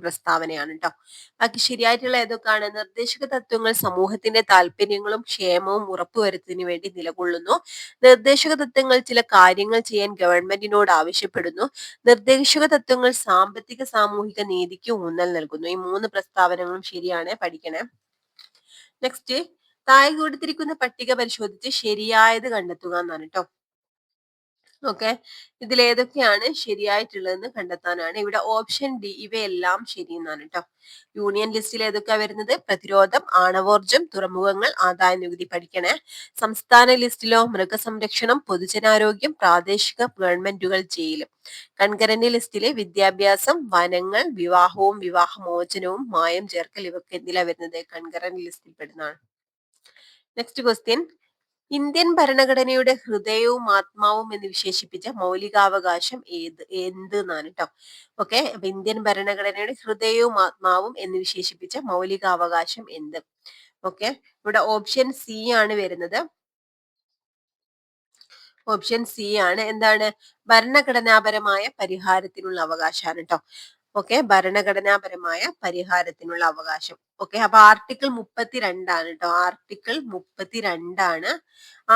Speaker 1: പ്രസ്താവനയാണ് കേട്ടോ. ബാക്കി ശരിയായിട്ടുള്ള ഏതൊക്കെയാണ്? നിർദ്ദേശക തത്വങ്ങൾ സമൂഹത്തിന്റെ താല്പര്യങ്ങളും ക്ഷേമവും ഉറപ്പുവരുത്തുന്നതിന് വേണ്ടി നിലകൊള്ളുന്നു. നിർദ്ദേശക തത്വങ്ങൾ ചില കാര്യങ്ങൾ ചെയ്യാൻ ഗവൺമെന്റിനോട് ആവശ്യപ്പെടുന്നു. നിർദ്ദേശക തത്വങ്ങൾ സാമ്പത്തിക സാമൂഹിക നീതിക്ക് ഊന്നൽ നൽകുന്നു. ഈ 3 പ്രസ്താവനകളും ശരിയാണ്, പഠിക്കണേ. നെക്സ്റ്റ്, താഴെ കൊടുത്തിരിക്കുന്ന പട്ടിക പരിശോധിച്ച് ശരിയായത് കണ്ടെത്തുക എന്നാണ് കേട്ടോ. ഓക്കെ, ഇതിൽ ഏതൊക്കെയാണ് ശരിയായിട്ടുള്ളതെന്ന് കണ്ടെത്താനാണ്. ഇവിടെ ഓപ്ഷൻ ഡി ഇവയെല്ലാം ശരി എന്നാണ് കേട്ടോ. യൂണിയൻ ലിസ്റ്റിൽ ഏതൊക്കെയാ വരുന്നത്? പ്രതിരോധം, ആണവോർജം, തുറമുഖങ്ങൾ, ആദായ നികുതി. പഠിക്കണേ. സംസ്ഥാന ലിസ്റ്റിലോ മൃഗസംരക്ഷണം, പൊതുജനാരോഗ്യം, പ്രാദേശിക ഗവൺമെന്റുകൾ, ജയിലും. കൺകറന്റ് ലിസ്റ്റിലെ വിദ്യാഭ്യാസം, വനങ്ങൾ, വിവാഹവും വിവാഹമോചനവും, മായം ചേർക്കൽ, ഇവക്ക് എന്തിലാ വരുന്നത്? കൺകറന്റ് ലിസ്റ്റിൽ പെടുന്നതാണ്. നെക്സ്റ്റ് ക്വസ്റ്റ്യൻ, ഇന്ത്യൻ ഭരണഘടനയുടെ ഹൃദയവും ആത്മാവും എന്ന് വിശേഷിപ്പിച്ച മൗലികാവകാശം എന്ത് എന്നാണ് കേട്ടോ. ഓക്കെ, അപ്പൊ ഇന്ത്യൻ ഭരണഘടനയുടെ ഹൃദയവും ആത്മാവും എന്ന് വിശേഷിപ്പിച്ച മൗലികാവകാശം എന്ത്? ഓക്കെ, ഇവിടെ ഓപ്ഷൻ സി ആണ് വരുന്നത്. ഓപ്ഷൻ സി ആണ്. എന്താണ്? ഭരണഘടനാപരമായ പരിഹാരത്തിനുള്ള അവകാശമാണ് കേട്ടോ. ഓക്കെ, ഭരണഘടനാപരമായ പരിഹാരത്തിനുള്ള അവകാശം. ഓക്കെ, അപ്പൊ ആർട്ടിക്കിൾ 32 കേട്ടോ. ആർട്ടിക്കിൾ 32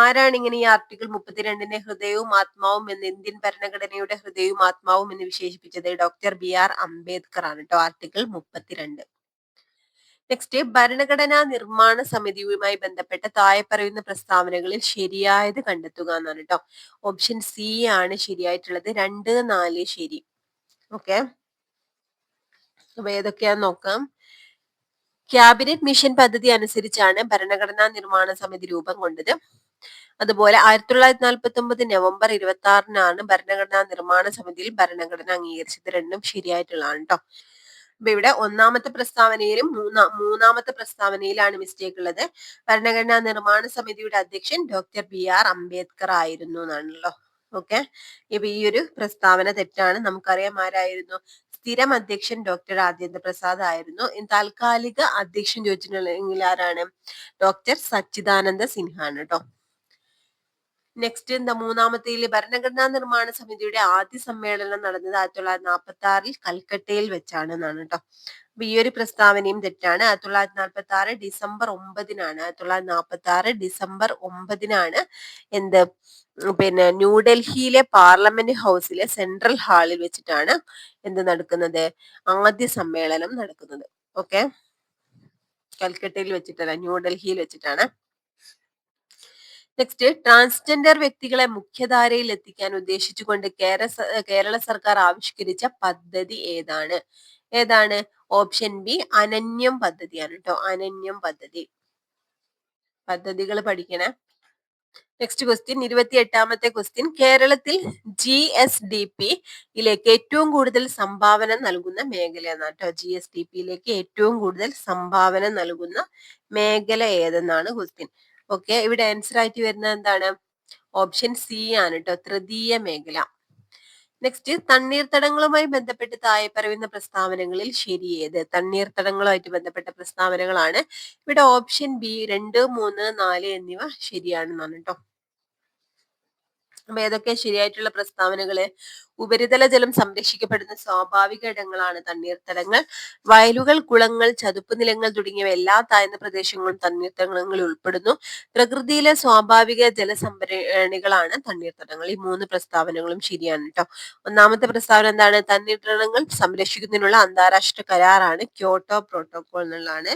Speaker 1: ആരാണ് ഇങ്ങനെ ഈ ആർട്ടിക്കിൾ 32നെ ഹൃദയവും ആത്മാവും എന്ന്, ഇന്ത്യൻ ഭരണഘടനയുടെ ഹൃദയവും ആത്മാവും എന്ന് വിശേഷിപ്പിച്ചത്? ഡോക്ടർ BR അംബേദ്കർ ആണ് കേട്ടോ. ആർട്ടിക്കിൾ 32. നെക്സ്റ്റ്, ഭരണഘടനാ നിർമ്മാണ സമിതിയുമായി ബന്ധപ്പെട്ട താഴെ പറയുന്ന പ്രസ്താവനകളിൽ ശരിയായത് കണ്ടെത്തുക എന്നാണ് കേട്ടോ. ഓപ്ഷൻ സി ആണ് ശരിയായിട്ടുള്ളത്. 2, 4 ശരി. ഓക്കെ, അപ്പൊ ഏതൊക്കെയാന്ന് നോക്കാം. ക്യാബിനറ്റ് മിഷൻ പദ്ധതി അനുസരിച്ചാണ് ഭരണഘടനാ നിർമ്മാണ സമിതി രൂപം കൊണ്ടത്. അതുപോലെ 1949 നവംബർ 26-നാണ് ഭരണഘടനാ നിർമ്മാണ സമിതിയിൽ ഭരണഘടന അംഗീകരിച്ചത്. രണ്ടും ശരിയായിട്ടുള്ളതാണ് കേട്ടോ. അപ്പൊ ഇവിടെ ഒന്നാമത്തെ പ്രസ്താവനയിലും മൂന്നാമത്തെ പ്രസ്താവനയിലാണ് മിസ്റ്റേക്ക് ഉള്ളത്. ഭരണഘടനാ നിർമ്മാണ സമിതിയുടെ അധ്യക്ഷൻ ഡോക്ടർ BR അംബേദ്കർ ആയിരുന്നു എന്നാണല്ലോ. ഓക്കെ, ഇപ്പൊ ഈ ഒരു പ്രസ്താവന തെറ്റാണ്. നമുക്കറിയാം ആരായിരുന്നു സ്ഥിരം അധ്യക്ഷൻ? ഡോക്ടർ രാജേന്ദ്ര പ്രസാദ് ആയിരുന്നു. താൽക്കാലിക അധ്യക്ഷൻ ചോദിച്ചിട്ടുണ്ടെങ്കിൽ ആരാണ്? ഡോക്ടർ സച്ചിദാനന്ദ സിൻഹ ആണ് കേട്ടോ. നെക്സ്റ്റ് എന്താ മൂന്നാമത്തേല്, ഭരണഘടനാ നിർമ്മാണ സമിതിയുടെ ആദ്യ സമ്മേളനം നടന്നത് 1946 കൽക്കട്ടയിൽ വെച്ചാണ് എന്നാണ് കേട്ടോ. അപ്പൊ ഈ ഒരു പ്രസ്താവനയും തെറ്റാണ്. 1946 ഡിസംബർ 9-നാണ്. 1946 ഡിസംബർ 9-നാണ് എന്ത് ന്യൂഡൽഹിയിലെ പാർലമെന്റ് ഹൗസിലെ സെൻട്രൽ ഹാളിൽ വെച്ചിട്ടാണ് എന്ത് നടക്കുന്നത്? ആദ്യ സമ്മേളനം നടക്കുന്നത്. ഓക്കെ, കൽക്കട്ടയിൽ വെച്ചിട്ടല്ല, ന്യൂഡൽഹിയിൽ വെച്ചിട്ടാണ്. നെക്സ്റ്റ്, ട്രാൻസ്ജെൻഡർ വ്യക്തികളെ മുഖ്യധാരയിൽ എത്തിക്കാൻ ഉദ്ദേശിച്ചുകൊണ്ട് കേരള സർക്കാർ ആവിഷ്കരിച്ച പദ്ധതി ഏതാണ്? ഏതാണ്? ഓപ്ഷൻ ബി അനന്യം പദ്ധതിയാണ് കേട്ടോ. അനന്യം പദ്ധതി. പദ്ധതികൾ പഠിക്കണേ. നെക്സ്റ്റ് ക്വസ്റ്റ്യൻ, 28-ാമത്തെ ക്വസ്റ്റ്യൻ, കേരളത്തിൽ GSDP-യിലേക്ക് ഏറ്റവും കൂടുതൽ സംഭാവന നൽകുന്ന മേഖല എന്നാണ് കേട്ടോ. GSDP-യിലേക്ക് ഏറ്റവും കൂടുതൽ സംഭാവന നൽകുന്ന മേഖല ഏതെന്നാണ് ക്വസ്റ്റ്യൻ. ഓക്കെ, ഇവിടെ ആൻസർ ആയിട്ട് വരുന്നത് എന്താണ്? ഓപ്ഷൻ സി ആണ് കേട്ടോ, തൃതീയ മേഖല. നെക്സ്റ്റ്, തണ്ണീർത്തടങ്ങളുമായി ബന്ധപ്പെട്ട് താഴെ പറയുന്ന പ്രസ്താവനകളിൽ ശരിയേത്? തണ്ണീർത്തടങ്ങളുമായിട്ട് ബന്ധപ്പെട്ട പ്രസ്താവനകളാണ്. ഇവിടെ ഓപ്ഷൻ ബി 2, 3, 4 എന്നിവ ശരിയാണെന്നാണ് കേട്ടോ. അപ്പൊ ഏതൊക്കെ ശരിയായിട്ടുള്ള പ്രസ്താവനകള്? ഉപരിതല ജലം സംരക്ഷിക്കപ്പെടുന്ന സ്വാഭാവിക ഇടങ്ങളാണ് തണ്ണീർത്തടങ്ങൾ. വയലുകൾ, കുളങ്ങൾ, ചതുപ്പ് നിലങ്ങൾ തുടങ്ങിയവ എല്ലാ താഴ്ന്ന പ്രദേശങ്ങളും തണ്ണീർത്തടങ്ങളിൽ ഉൾപ്പെടുന്നു. പ്രകൃതിയിലെ സ്വാഭാവിക ജലസംഭരണികളാണ് തണ്ണീർത്തടങ്ങൾ. ഈ 3 പ്രസ്താവനകളും ശരിയാണ് കേട്ടോ. ഒന്നാമത്തെ പ്രസ്താവന എന്താണ്? തണ്ണീർത്തടങ്ങൾ സംരക്ഷിക്കുന്നതിനുള്ള അന്താരാഷ്ട്ര കരാറാണ് ക്യോട്ടോ പ്രോട്ടോകോൾ എന്നുള്ളതാണ്.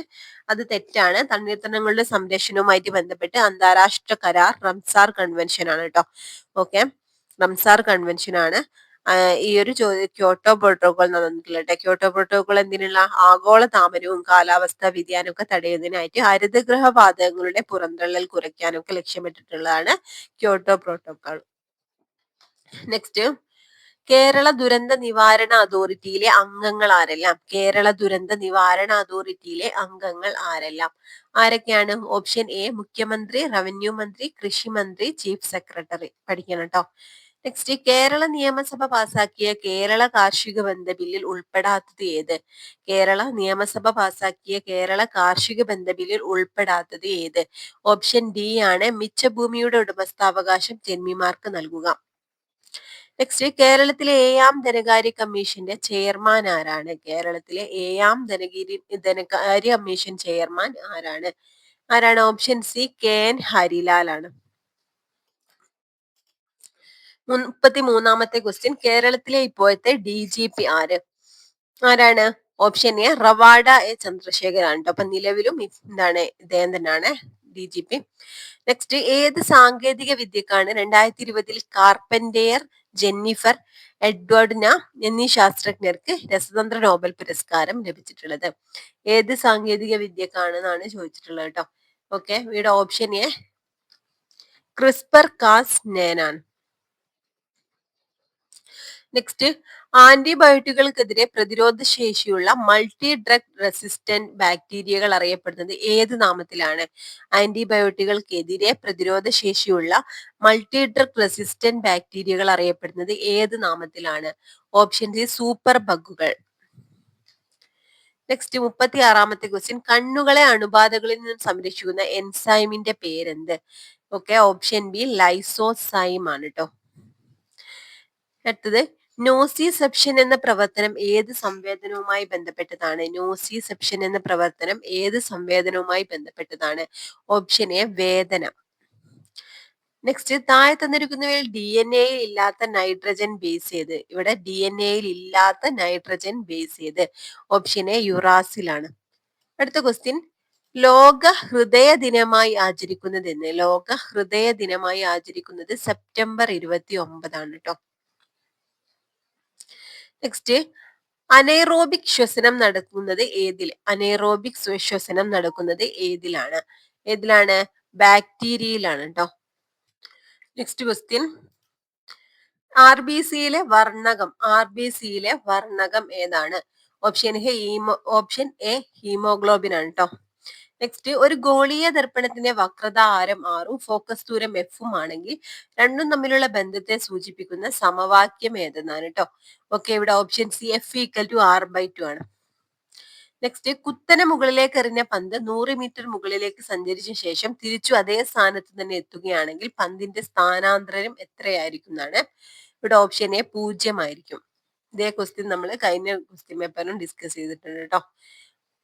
Speaker 1: അത് തെറ്റാണ്. തണ്ണീർത്തടങ്ങളുടെ സംരക്ഷണവുമായിട്ട് ബന്ധപ്പെട്ട് അന്താരാഷ്ട്ര കരാർ റംസാർ കൺവെൻഷൻ ആണ് കേട്ടോ. ഓക്കെ, റംസാർ കൺവെൻഷൻ ആണ് ഈ ഒരു ക്യോട്ടോ പ്രോട്ടോകോൾ നടന്നിട്ടുള്ളത്. ക്യോട്ടോ പ്രോട്ടോകോൾ എന്തിനുള്ള? ആഗോള താപനവും കാലാവസ്ഥാ വ്യതിയാനവും ഒക്കെ തടയുന്നതിനായിട്ട് ഹരിതഗൃഹ വാതകങ്ങളുടെ പുറന്തള്ളൽ കുറയ്ക്കാനൊക്കെ ലക്ഷ്യമിട്ടിട്ടുള്ളതാണ് ക്യോട്ടോ പ്രോട്ടോകോൾ. നെക്സ്റ്റ്, കേരള ദുരന്ത നിവാരണ അതോറിറ്റിയിലെ അംഗങ്ങൾ ആരെല്ലാം? കേരള ദുരന്ത നിവാരണ അതോറിറ്റിയിലെ അംഗങ്ങൾ ആരെല്ലാം? ആരൊക്കെയാണ്? ഓപ്ഷൻ എ മുഖ്യമന്ത്രി, റവന്യൂ മന്ത്രി, കൃഷി മന്ത്രി, ചീഫ് സെക്രട്ടറി. പഠിക്കണം കേട്ടോ. നെക്സ്റ്റ്, കേരള നിയമസഭ പാസാക്കിയ കേരള കാർഷിക ബന്ധ ബില്ലിൽ ഉൾപ്പെടാത്തത് ഏത്? കേരള നിയമസഭ പാസാക്കിയ കേരള കാർഷിക ബന്ധ ബില്ലിൽ ഉൾപ്പെടാത്തത് ഏത്? ഓപ്ഷൻ ഡി ആണ് മിച്ചഭൂമിയുടെ ഉടമസ്ഥാവകാശം ജന്മിമാർക്ക് നൽകുക. നെക്സ്റ്റ്, കേരളത്തിലെ 7-ാം ധനകാര്യ കമ്മീഷന്റെ ചെയർമാൻ ആരാണ്? കേരളത്തിലെ 7-ാം ധനകാര്യ കമ്മീഷൻ ചെയർമാൻ ആരാണ്? ആരാണ്? ഓപ്ഷൻ സി KN ഹരിലാൽ ആണ്. 33-ാമത്തെ ക്വസ്റ്റ്യൻ, കേരളത്തിലെ ഇപ്പോഴത്തെ DGP ആര്? ആരാണ്? Option A Ravada A Chandrasekhar ആണ്. അപ്പൊ നിലവിലും എന്താണ് ഇദ്ദേഹം തന്നെയാണ് DGP. നെക്സ്റ്റ്, ഏത് സാങ്കേതിക വിദ്യക്കാണ് 2020-ൽ കാർപെൻറ്റയർ, ജെന്നിഫർ എഡ്വേർഡിന എന്നീ ശാസ്ത്രജ്ഞർക്ക് രസതന്ത്ര നോബൽ പുരസ്കാരം ലഭിച്ചിട്ടുള്ളത്? ഏത് സാങ്കേതിക വിദ്യക്കാണെന്നാണ് ചോദിച്ചിട്ടുള്ളത് കേട്ടോ. ഓക്കെ, ഇവിടെ ഓപ്ഷൻ എ CRISPR-Cas9 ആണ്. നെക്സ്റ്റ്, ആന്റിബയോട്ടിക്കുകൾക്കെതിരെ പ്രതിരോധ ശേഷിയുള്ള മൾട്ടി ഡ്രഗ് റെസിസ്റ്റന്റ് ബാക്ടീരിയകൾ അറിയപ്പെടുന്നത് ഏത് നാമത്തിലാണ്? ആന്റിബയോട്ടികൾക്കെതിരെ പ്രതിരോധ ശേഷിയുള്ള മൾട്ടി ഡ്രഗ് റെസിസ്റ്റന്റ് ബാക്ടീരിയകൾ അറിയപ്പെടുന്നത് ഏത് നാമത്തിലാണ്? ഓപ്ഷൻ സി സൂപ്പർ ബഗുകൾ. നെക്സ്റ്റ്, 36-ാമത്തെ ക്വസ്റ്റ്യൻ, കണ്ണുകളെ അണുബാധകളിൽ നിന്നും സംരക്ഷിക്കുന്ന എൻസൈമിന്റെ പേരെന്ത്? ഓക്കെ, ഓപ്ഷൻ ബി ലൈസോസൈം ആണ് കേട്ടോ. അടുത്തത്, നോസിസെപ്ഷൻ എന്ന പ്രവർത്തനം ഏത് സംവേദനവുമായി ബന്ധപ്പെട്ടതാണ്? നോസിസെപ്ഷൻ എന്ന പ്രവർത്തനം ഏത് സംവേദനവുമായി ബന്ധപ്പെട്ടതാണ്? ഓപ്ഷൻ എ വേദന. നെക്സ്റ്റ്, താഴെ തന്നിരിക്കുന്നവയിൽ DNA-യിൽ ഇല്ലാത്ത നൈട്രജൻ ബേസ് ഏത്? ഇവിടെ DNA-യിൽ ഇല്ലാത്ത നൈട്രജൻ ബേസ് ഏത്? ഓപ്ഷൻ എ യുറാസിലാണ്. അടുത്ത ക്വസ്റ്റ്യൻ, ലോക ഹൃദയ ദിനമായി ആചരിക്കുന്നത് എന്ന്? ലോക ഹൃദയ ദിനമായി ആചരിക്കുന്നത് സെപ്റ്റംബർ 29 കേട്ടോ. നെക്സ്റ്റ്, അനൈറോബിക് ശ്വസനം നടക്കുന്നത് ഏതിൽ? അനൈറോബിക് ശ്വസനം നടക്കുന്നത് ഏതിലാണ്? ഏതിലാണ്? ബാക്ടീരിയയിലാണ് കേട്ടോ. നെക്സ്റ്റ് ക്വസ്റ്റ്യൻ, RBCയിലെ വർണ്ണകം ഏതാണ്? ഓപ്ഷൻ എ ഹീമോഗ്ലോബിൻ ആണ് കേട്ടോ. നെക്സ്റ്റ്, ഒരു ഗോളീയ ദർപ്പണത്തിന്റെ വക്രത ആരം 6 ഫോക്കസ് ദൂരം F ആണെങ്കിൽ രണ്ടും തമ്മിലുള്ള ബന്ധത്തെ സൂചിപ്പിക്കുന്ന സമവാക്യം ഏതെന്നാണ് കേട്ടോ. ഓക്കെ, ഇവിടെ ഓപ്ഷൻ സി F=R/2 ആണ്. നെക്സ്റ്റ്, കുത്തനെ മുകളിലേക്ക് എറിഞ്ഞ പന്ത് 100 മീറ്റർ മുകളിലേക്ക് സഞ്ചരിച്ച ശേഷം തിരിച്ചു അതേ സ്ഥാനത്ത് തന്നെ എത്തുകയാണെങ്കിൽ പന്തിന്റെ സ്ഥാനാന്തരം എത്രയായിരിക്കും എന്നാണ്. ഇവിടെ ഓപ്ഷൻ എ 0 ആയിരിക്കും. ഇതേ ക്വസ്റ്റ്യൻ നമ്മൾ കഴിഞ്ഞ ക്വസ്റ്റ്യൻ പേപ്പറിലും ഡിസ്കസ് ചെയ്തിട്ടുണ്ട് കേട്ടോ.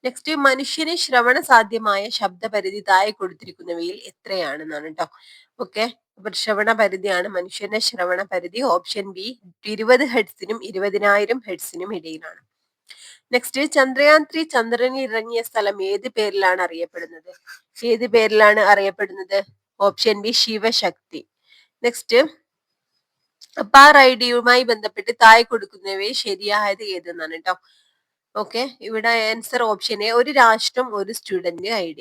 Speaker 1: നെക്സ്റ്റ്, മനുഷ്യന് ശ്രവണ സാധ്യമായ ശബ്ദപരിധി താഴെ കൊടുത്തിരിക്കുന്നവയിൽ എത്രയാണെന്നാണ് കേട്ടോ. ഓക്കെ, അപ്പൊ ശ്രവണ പരിധിയാണ് മനുഷ്യന്റെ ശ്രവണ പരിധി. ഓപ്ഷൻ ബി 20 ഹെഡ്സിനും 20,000 ഹെഡ്സിനും ഇടയിലാണ്. നെക്സ്റ്റ്, ചന്ദ്രയാൻ 3 ചന്ദ്രനിൽ ഇറങ്ങിയ സ്ഥലം ഏത് പേരിലാണ് അറിയപ്പെടുന്നത്? ഏത് പേരിലാണ് അറിയപ്പെടുന്നത്? Option B Shivshakti. Next, APAAR ഐഡിയുമായി ബന്ധപ്പെട്ട് താഴെ കൊടുക്കുന്നവയെ ശരിയായത് ഏതെന്നാണ് കേട്ടോ. ഓക്കെ, ഇവിടെ ആൻസർ ഓപ്ഷൻ എ ഒരു രാഷ്ട്രം ഒരു സ്റ്റുഡന്റ് ID.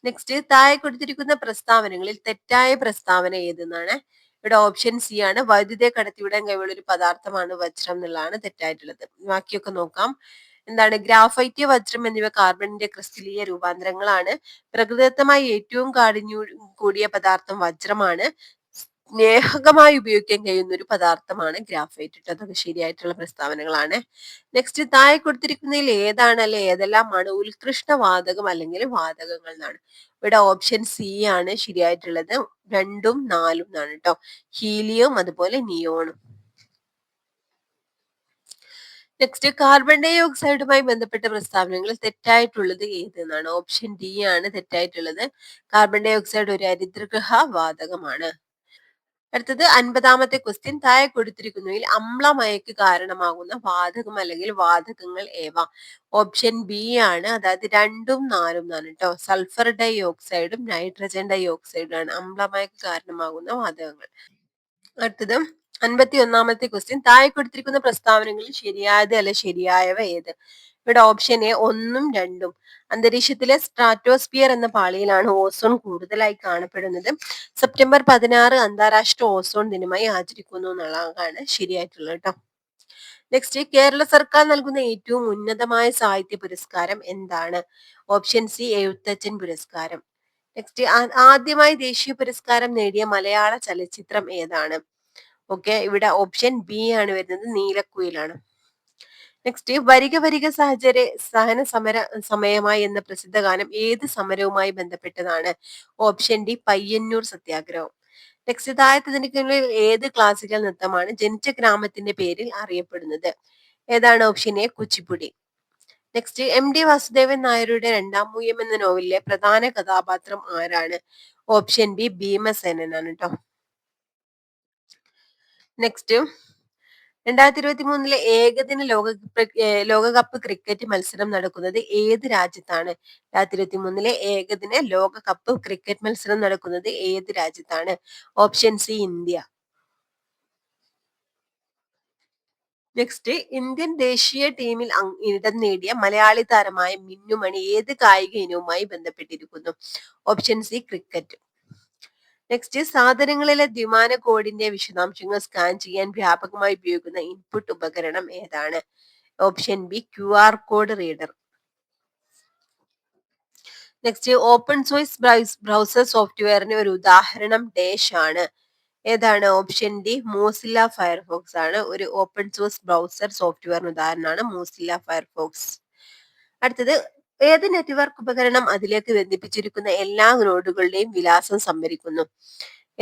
Speaker 1: നെക്സ്റ്റ്, താഴെ കൊടുത്തിരിക്കുന്ന പ്രസ്താവനകളിൽ തെറ്റായ പ്രസ്താവന ഏതെന്നാണ്? ഇവിടെ ഓപ്ഷൻ സി ആണ്. വൈദ്യുതിയെ കടത്തിവിടാൻ കഴിവുള്ള ഒരു പദാർത്ഥമാണ് വജ്രം എന്നുള്ളതാണ് തെറ്റായിട്ടുള്ളത്. ബാക്കിയൊക്കെ നോക്കാം. എന്താണ്? ഗ്രാഫൈറ്റ്, വജ്രം എന്നിവ കാർബണിന്റെ ക്രിസ്റ്റലീയ രൂപാന്തരങ്ങളാണ്. പ്രകൃതിദത്തമായി ഏറ്റവും കാഠിന്യം കൂടിയ പദാർത്ഥം വജ്രമാണ്. സ്നേഹകമായി ഉപയോഗിക്കാൻ കഴിയുന്ന ഒരു പദാർത്ഥമാണ് ഗ്രാഫൈറ്റ്. അതൊക്കെ ശരിയായിട്ടുള്ള പ്രസ്താവനകളാണ്. നെക്സ്റ്റ്, താഴെ കൊടുത്തിരിക്കുന്നതിൽ ഏതാണ് അല്ലെ ഏതെല്ലാമാണ് ഉത്കൃഷ്ട വാതകം അല്ലെങ്കിൽ വാതകങ്ങൾ എന്നാണ്. ഇവിടെ ഓപ്ഷൻ സി ആണ് ശരിയായിട്ടുള്ളത്. 2ഉം 4ഉം എന്നാണ് കേട്ടോ. ഹീലിയം അതുപോലെ നിയോണും. നെക്സ്റ്റ്, കാർബൺ ഡൈ ഓക്സൈഡുമായി ബന്ധപ്പെട്ട പ്രസ്താവനകളിൽ തെറ്റായിട്ടുള്ളത് ഏതെന്നാണ്? ഓപ്ഷൻ ഡി ആണ് തെറ്റായിട്ടുള്ളത്. കാർബൺ ഡൈ ഓക്സൈഡ് ഒരു ഹരിതഗൃഹ വാതകമാണ്. അടുത്തത് 50-ാമത്തെ ക്വസ്റ്റ്യൻ, താഴെ കൊടുത്തിരിക്കുന്നതിൽ അമ്ലമയക്ക് കാരണമാകുന്ന വാതകം അല്ലെങ്കിൽ വാതകങ്ങൾ ഏവ? ഓപ്ഷൻ ബി ആണ്, അതായത് 2ഉം 4ഉം എന്നാണ് കേട്ടോ. സൾഫർ ഡൈ ഓക്സൈഡും നൈട്രജൻ ഡൈ ഓക്സൈഡും ആണ് അമ്ലമയക്ക് കാരണമാകുന്ന വാതകങ്ങൾ. അടുത്തത് 51-ാമത്തെ ക്വസ്റ്റ്യൻ, താഴെ കൊടുത്തിരിക്കുന്ന പ്രസ്താവനകളിൽ ശരിയായത് അല്ലെ ശരിയായവ ഏത്? ഇവിടെ ഓപ്ഷൻ എ 1ഉം 2ഉം. അന്തരീക്ഷത്തിലെ സ്ട്രാറ്റോസ്ഫിയർ എന്ന പാളിയിലാണ് ഓസോൺ കൂടുതലായി കാണപ്പെടുന്നത്. സെപ്റ്റംബർ 16 അന്താരാഷ്ട്ര ഓസോൺ ദിനമായി ആചരിക്കുന്നു എന്നുള്ളതാണ് ശരിയായിട്ടുള്ളത് കേട്ടോ. നെക്സ്റ്റ്, കേരള സർക്കാർ നൽകുന്ന ഏറ്റവും ഉന്നതമായ സാഹിത്യ പുരസ്കാരം എന്താണ്? ഓപ്ഷൻ സി എഴുത്തച്ഛൻ പുരസ്കാരം. നെക്സ്റ്റ്, ആദ്യമായി ദേശീയ പുരസ്കാരം നേടിയ മലയാള ചലച്ചിത്രം ഏതാണ്? ഓക്കെ, ഇവിടെ ഓപ്ഷൻ ബി ആണ് വരുന്നത്, നീലക്കുയിലാണ്. നെക്സ്റ്റ്, വരിക വരിക സഹന സമയമായി എന്ന പ്രസിദ്ധ ഗാനം ഏത് സമരവുമായി ബന്ധപ്പെട്ടതാണ്? ഓപ്ഷൻ ഡി പയ്യന്നൂർ സത്യാഗ്രഹം. നെക്സ്റ്റ്, താഴത്തെ ഏത് ക്ലാസിക്കൽ നൃത്തമാണ് ജനിച്ച ഗ്രാമത്തിന്റെ പേരിൽ അറിയപ്പെടുന്നത്? ഏതാണ്? Option A Kuchipudi. Next, MD Vasudevan നായരുടെ 2-ാം മൂല്യം എന്ന നോവലിലെ പ്രധാന കഥാപാത്രം ആരാണ്? ഓപ്ഷൻ ബി ഭീമസേനനാണ് കേട്ടോ. നെക്സ്റ്റ്, 2023 ഏകദിന ലോകകപ്പ് ക്രിക്കറ്റ് മത്സരം നടക്കുന്നത് ഏത് രാജ്യത്താണ്? 2023 ഏകദിന ലോകകപ്പ് ക്രിക്കറ്റ് മത്സരം നടക്കുന്നത് ഏത് രാജ്യത്താണ്? Option C India. Next, Indian ദേശീയ ടീമിൽ ഇടം നേടിയ മലയാളി താരമായ മിന്നുമണി ഏത് കായിക ഇനവുമായി ബന്ധപ്പെട്ടിരിക്കുന്നു? Option C cricket. നെക്സ്റ്റ്, സാധനങ്ങളിലെ ദ്വിമാന കോഡിന്റെ വിശദാംശങ്ങൾ സ്കാൻ ചെയ്യാൻ വ്യാപകമായി ഉപയോഗിക്കുന്ന ഇൻപുട്ട് ഉപകരണം ഏതാണ്? Option B QR code reader. Next, open source browser സോഫ്റ്റ്വെയറിന് ഒരു ഉദാഹരണം ഡാഷ് ആണ്. ഏതാണ്? ഓപ്ഷൻ ഡി മോസില്ല ഫയർഫോക്സ് ആണ്. ഒരു ഓപ്പൺ സോഴ്സ് ബ്രൗസർ സോഫ്റ്റ്വെയറിന് ഉദാഹരണമാണ് മോസില്ല ഫയർഫോക്സ്. അടുത്തത്, ഏത് നെറ്റ്വർക്ക് ഉപകരണം അതിലേക്ക് ബന്ധിപ്പിച്ചിരിക്കുന്ന എല്ലാ നോഡുകളുടെയും വിലാസം സംഭരിക്കുന്നു?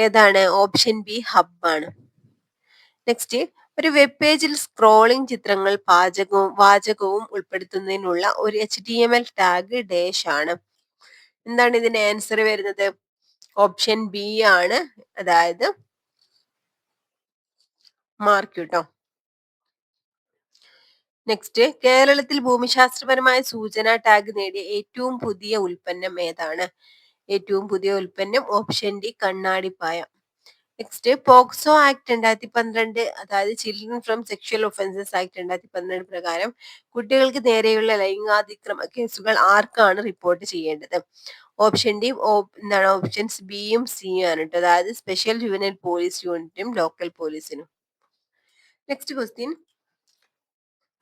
Speaker 1: ഏതാണ്? ഓപ്ഷൻ ബി ഹബ് ആണ്. നെക്സ്റ്റ്, ഒരു വെബ് പേജിൽ സ്ക്രോളിംഗ് ചിത്രങ്ങൾ വാചകവും ഉൾപ്പെടുത്തുന്നതിനുള്ള ഒരു HTML ടാഗ് ഡാഷ് ആണ്. എന്താണ് ഇതിന്റെ ആൻസർ വരുന്നത്? ഓപ്ഷൻ ബി ആണ്, അതായത് മാർക്ക് കേട്ടോ. നെക്സ്റ്റ്, കേരളത്തിൽ ഭൂമിശാസ്ത്രപരമായ സൂചന ടാഗ് നേടിയ ഏറ്റവും പുതിയ ഉൽപ്പന്നം ഏതാണ്? ഏറ്റവും പുതിയ ഉൽപ്പന്നം ഓപ്ഷൻ ഡി കണ്ണാടിപ്പായ. നെക്സ്റ്റ്, പോക്സോ ആക്ട് 2012, അതായത് children from sexual offences act 2012 പ്രകാരം കുട്ടികൾക്ക് നേരെയുള്ള ലൈംഗികാതിക്രമ കേസുകൾ ആർക്കാണ് റിപ്പോർട്ട് ചെയ്യേണ്ടത്? ഓപ്ഷൻ ഡി എന്താണ് ഓപ്ഷൻസ് ബിയും സിയും ആണ് കേട്ടോ, അതായത് സ്പെഷ്യൽ ജുവനൈൽ പോലീസ് യൂണിറ്റും ലോക്കൽ പോലീസിനും. നെക്സ്റ്റ് ക്വസ്റ്റ്യൻ,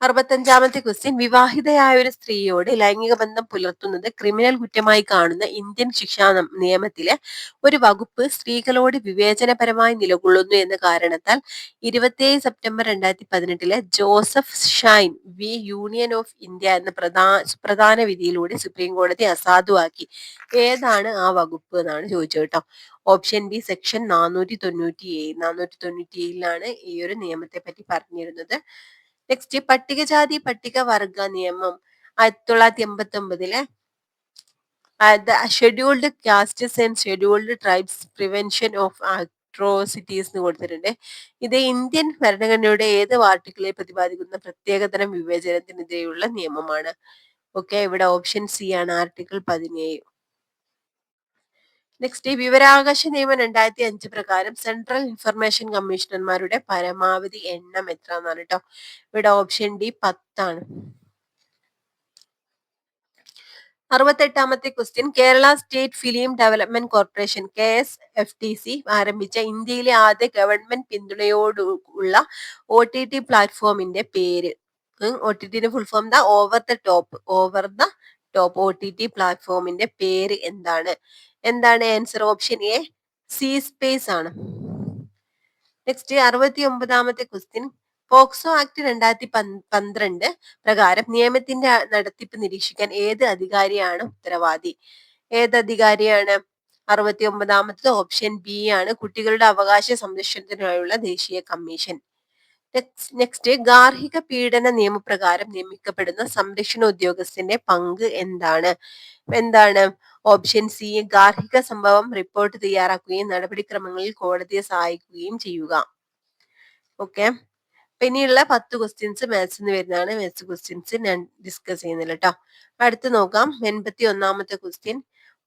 Speaker 1: 65ാമത്തെ ക്വസ്റ്റ്യൻ, വിവാഹിതയായ ഒരു സ്ത്രീയോട് ലൈംഗിക ബന്ധം പുലർത്തുന്നത് ക്രിമിനൽ കുറ്റമായി കാണുന്ന ഇന്ത്യൻ ശിക്ഷാ നിയമത്തിലെ ഒരു വകുപ്പ് സ്ത്രീകളോട് വിവേചനപരമായി നിലകൊള്ളുന്നു എന്ന കാരണത്താൽ 27 September 2018 Joseph Shine v Union of India എന്ന സുപ്രധാന വിധിയിലൂടെ സുപ്രീം കോടതി അസാധുവാക്കി. ഏതാണ് ആ വകുപ്പ് എന്നാണ് ചോദിച്ചത് കേട്ടോ. ഓപ്ഷൻ ബി സെക്ഷൻ 497 ഈ ഒരു നിയമത്തെ പറ്റി പറഞ്ഞിരുന്നത്. നെക്സ്റ്റ്, പട്ടികജാതി പട്ടികവർഗ നിയമം 1989 scheduled castes and scheduled tribes prevention of atrocities എന്ന് കൊടുത്തിട്ടുണ്ട്. ഇത് ഇന്ത്യൻ ഭരണഘടനയുടെ ഏത് ആർട്ടിക്കിളെ പ്രതിപാദിക്കുന്ന പ്രത്യേകതരം വിവേചനത്തിനെതിരെയുള്ള നിയമമാണ്? ഓക്കെ, ഇവിടെ ഓപ്ഷൻ സി ആണ്, ആർട്ടിക്കിൾ 17. നെക്സ്റ്റ്, വിവരാവകാശ നിയമം 2005 പ്രകാരം സെൻട്രൽ ഇൻഫർമേഷൻ കമ്മീഷണർമാരുടെ പരമാവധി എണ്ണം എത്ര എന്നാണ് കേട്ടോ. ഇവിടെ ഓപ്ഷൻ ഡി 10 ആണ്. 68ാമത്തെ question, Kerala state film development corporation KSFTC ആരംഭിച്ച ഇന്ത്യയിലെ ആദ്യ ഗവൺമെന്റ് പിന്തുണയോടുള്ള OTT പ്ലാറ്റ്ഫോമിന്റെ പേര്. OTTന്റെ full form over the top OTT പ്ലാറ്റ്ഫോമിന്റെ പേര് എന്താണ്? എന്താണ് answer? Option A C space ആണ്. നെക്സ്റ്റ്, 69ാമത്തെ ക്വസ്റ്റ്യൻ, പോക്സോ ആക്ട് 2012 പ്രകാരം നിയമത്തിന്റെ നടത്തിപ്പ് നിരീക്ഷിക്കാൻ ഏത് അധികാരിയാണ് ഉത്തരവാദി? ഏത് അധികാരിയാണ്? 69ാമത്തത് ഓപ്ഷൻ ബി ആണ്, കുട്ടികളുടെ അവകാശ സംരക്ഷണത്തിനായുള്ള ദേശീയ കമ്മീഷൻ. നെക്സ്റ്റ്, ഗാർഹിക പീഡന നിയമപ്രകാരം നിയമിക്കപ്പെടുന്ന സംരക്ഷണ ഉദ്യോഗസ്ഥന്റെ പങ്ക് എന്താണ്? ഓപ്ഷൻ സി, ഗാർഹിക സംഭവം റിപ്പോർട്ട് തയ്യാറാക്കുകയും നടപടിക്രമങ്ങളിൽ കോടതിയെ സഹായിക്കുകയും ചെയ്യുക. ഓക്കെ, പിന്നെയുള്ള 10 ക്വസ്റ്റ്യൻസ് മാത്സ് നിന്ന് വരുന്നതാണ്. മാത്സ് ക്വസ്റ്റ്യൻസ് ഞാൻ ഡിസ്കസ് ചെയ്യുന്നില്ല കേട്ടോ. അടുത്ത് നോക്കാം, 81ാമത്തെ ക്വസ്റ്റ്യൻ,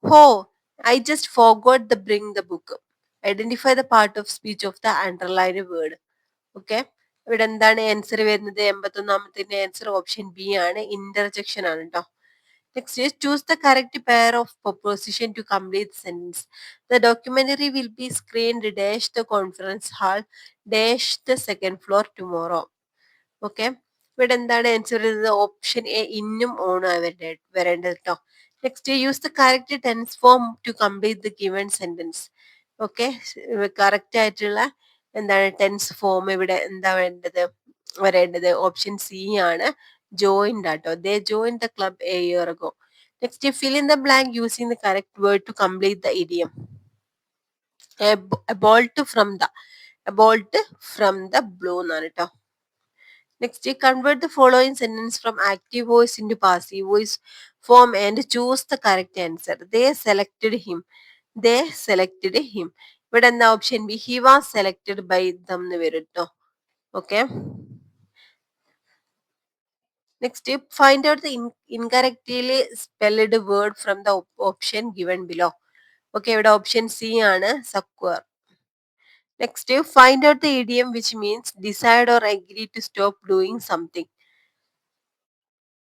Speaker 1: ഹോ I just forgot the bring the book, identify the part of speech of the underlined word. Okay, ഇവിടെ എന്താണ് ആൻസർ വരുന്നത്? 81ാമത്തിന്റെ ആൻസർ ഓപ്ഷൻ ബി ആണ്, ഇന്റർജെക്ഷൻ ആണ് കേട്ടോ. Next is choose the correct pair of proposition to complete the sentence. The documentary will be screened dash the conference hall dash the second floor tomorrow. Okay. ഇവിടെ എന്താണ് ആൻസർ വരുന്നത്? ഓപ്ഷൻ എ ഇന്നും ഓണും വരേണ്ടത് കേട്ടോ. Next, use the correct tense form to complete the given sentence. Okay, correct ആയിട്ടുള്ള എന്താണ് ടെൻസ് ഫോം ഇവിടെ എന്താ വരേണ്ടത്? ഓപ്ഷൻ സി ആണ്, joined ആട്ടോ. They joined the club a year ago. Next, you fill in the blank using the correct word to complete the idiom. A bolt from the blue എന്നാണ് കേട്ടോ. Next, convert the following sentence from active voice into passive voice form and choose the correct answer. They selected him. ഇവിടെ എന്താ option B, he was selected by them എന്ന് വരും കേട്ടോ. Okay. Next, find out the incorrectly spelled word from the option given below. Okay, ഇവിടെ ഓപ്ഷൻ സി ആണ്, സക്വർ. Next, find out the idiom which means decide or agree to stop doing something.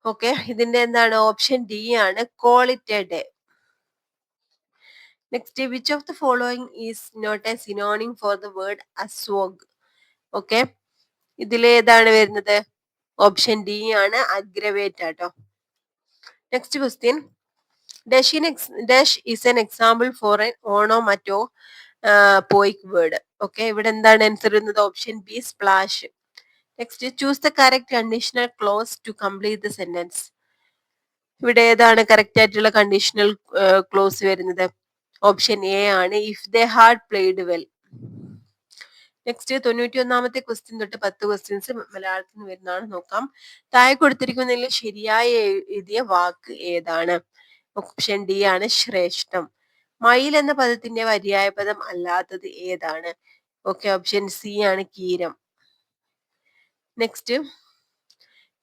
Speaker 1: Okay, ഇതിന്റെ എന്താണ്? ഓപ്ഷൻ ഡി ആണ്, call it a day. Next, which of the following is not a synonym for the word aswag? Okay, ഇതിലേതാണ് വരുന്നത്? ഓപ്ഷൻ ഡി ആണ്, അഗ്രവേറ്റ് ആട്ടോ. Next question, dash is an example for an onomatopoeic word. Okay, ഇവിടെ എന്താണ് ആൻസർ വരുന്നത്? Option B splash. Next, choose the correct conditional clause to complete the sentence. ഇവിടെ ഏതാണ് കറക്റ്റ് ആയിട്ടുള്ള കണ്ടീഷണൽ ക്ലോസ് വരുന്നത്? ഓപ്ഷൻ എ ആണ്, if they had played well. Next 91ാമത്തെ ക്വസ്റ്റ്യൻ തൊട്ട് 10 ക്വസ്റ്റ്യൻസ് മലയാളത്തിൽ നിന്ന് വരുന്നതാണ്. നോക്കാം. താഴെ കൊടുത്തിരിക്കുന്നതിൽ ശരിയായി എഴുതിയ വാക്ക് ഏതാണ്? ഓപ്ഷൻ ഡി ആണ് ശ്രേഷ്ഠം. മയിൽ എന്ന പദത്തിന്റെ പര്യായ പദം അല്ലാത്തത് ഏതാണ്? ഓക്കെ, ഓപ്ഷൻ സി ആണ് കീരം. നെക്സ്റ്റ്,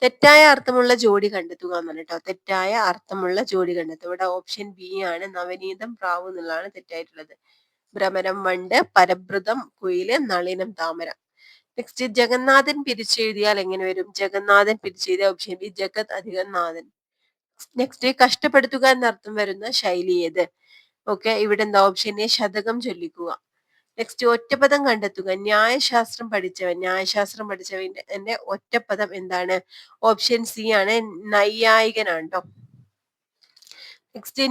Speaker 1: തെറ്റായ അർത്ഥമുള്ള ജോഡി കണ്ടെത്തുക എന്നാണ് കേട്ടോ. തെറ്റായ അർത്ഥമുള്ള ജോഡി കണ്ടെത്തുക. ഇവിടെ ഓപ്ഷൻ ബി ആണ് നവനീതം പ്രാവ് എന്നുള്ളതാണ് തെറ്റായിട്ടുള്ളത്. ഭ്രമരം വണ്ട്, പരഭൃതം കുയില്, നളിനം താമര. നെക്സ്റ്റ്, ജഗന്നാഥൻ പിരിച്ചെഴുതിയാൽ എങ്ങനെ വരും? ജഗന്നാഥൻ പിരിച്ചെഴുതിയ ഓപ്ഷൻ ബി ജഗത് അധികം നാഥൻ. നെക്സ്റ്റ്, കഷ്ടപ്പെടുത്തുക എന്നർത്ഥം വരുന്ന ശൈലി ഏത്? ഓക്കെ, ഇവിടെ എന്താ ഓപ്ഷൻ എ ശതകം ചൊല്ലിക്കുക. നെക്സ്റ്റ്, ഒറ്റപ്പദം കണ്ടെത്തുക. ന്യായശാസ്ത്രം പഠിച്ചവന്റെ ഒറ്റപ്പദം എന്താണ്? ഓപ്ഷൻ സി ആണ് നൈയായികനാണ് ട്ടോ. നെക്സ്റ്റ്,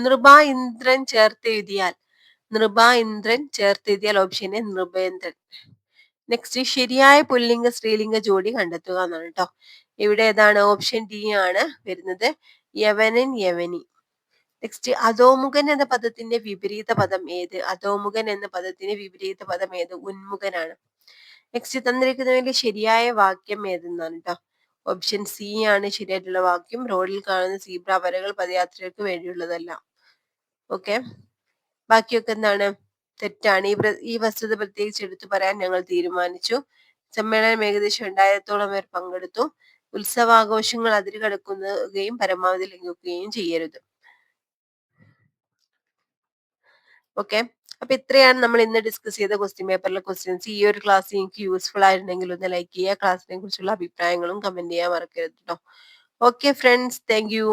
Speaker 1: നൃപ ഇന്ദ്രൻ ചേർത്തെഴുതിയാൽ ഓപ്ഷൻ എ നൃപേന്ദ്രൻ. നെക്സ്റ്റ്, ശരിയായ പുല്ലിംഗ സ്ത്രീലിംഗ ജോഡി കണ്ടെത്തുക എന്നാണ് കേട്ടോ. ഇവിടെ ഏതാണ്? ഓപ്ഷൻ ഡി ആണ് വരുന്നത്, യവനൻ യവനി. നെക്സ്റ്റ്, അധോമുഖൻ എന്ന പദത്തിന്റെ വിപരീത പദം ഏത്? ഉന്മുഖനാണ്. നെക്സ്റ്റ്, തന്നിരിക്കുന്നതിൽ ശരിയായ വാക്യം ഏതെന്നാണ് കേട്ടോ. ഓപ്ഷൻ സി ആണ് ശരിയായിട്ടുള്ള വാക്യം. റോഡിൽ കാണുന്ന സീബ്ര വരകൾ പദയാത്രികർക്ക് വേണ്ടിയുള്ളതല്ല. ഓക്കെ, ബാക്കിയൊക്കെ എന്താണ്? തെറ്റാണ്. ഈ വസ്തുത പ്രത്യേകിച്ച് എടുത്തു പറയാൻ ഞങ്ങൾ തീരുമാനിച്ചു. സമ്മേളനം ഏകദേശം 2000-ഓളം പേർ പങ്കെടുത്തു. ഉത്സവാഘോഷങ്ങൾ അതിരുകടക്കുകയും പരമാവധി ലംഘിക്കുകയും ചെയ്യരുത്. ഓക്കെ, അപ്പൊ ഇത്രയാണ് നമ്മൾ ഇന്ന് ഡിസ്കസ് ചെയ്ത ക്വസ്റ്റ്യൻ പേപ്പറിലെ ക്വസ്റ്റ്യൻസ്. ഈ ഒരു ക്ലാസ് നിങ്ങൾക്ക് യൂസ്ഫുൾ ആയിരുന്നെങ്കിൽ ഒന്ന് ലൈക്ക് ചെയ്യുക. ക്ലാസ്സിനെ കുറിച്ചുള്ള അഭിപ്രായങ്ങളും കമന്റ് ചെയ്യാൻ മറക്കരുത് കേട്ടോ. Okay friends, thank you.